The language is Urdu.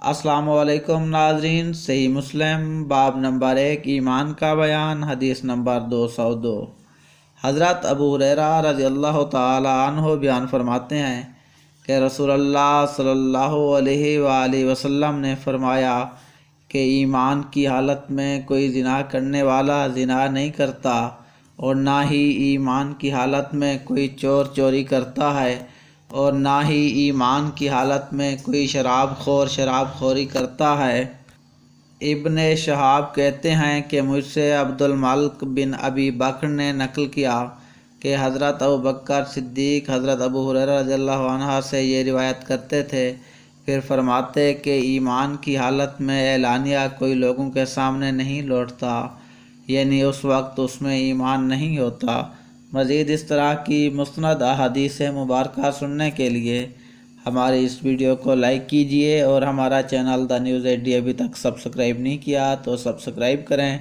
السلام علیکم ناظرین، صحیح مسلم باب نمبر 1 ایمان کا بیان، حدیث نمبر 202۔ حضرت ابو ہریرہ رضی اللہ تعالی عنہ بیان فرماتے ہیں کہ رسول اللہ صلی اللہ علیہ وآلہ وسلم نے فرمایا کہ ایمان کی حالت میں کوئی زنا کرنے والا زنا نہیں کرتا، اور نہ ہی ایمان کی حالت میں کوئی چور چوری کرتا ہے، اور نہ ہی ایمان کی حالت میں کوئی شراب خور شراب خوری کرتا ہے۔ ابن شہاب کہتے ہیں کہ مجھ سے عبد الملک بن ابی بکر نے نقل کیا کہ حضرت ابو بکر صدیق حضرت ابو ہریرہ رضی اللہ عنہ سے یہ روایت کرتے تھے، پھر فرماتے کہ ایمان کی حالت میں اعلانیہ کوئی لوگوں کے سامنے نہیں لوٹتا، یعنی اس وقت اس میں ایمان نہیں ہوتا۔ مزید اس طرح کی مستند احادیث مبارکہ سننے کے لیے ہماری اس ویڈیو کو لائک کیجیے، اور ہمارا چینل دا نیوز 80 ابھی تک سبسکرائب نہیں کیا تو سبسکرائب کریں۔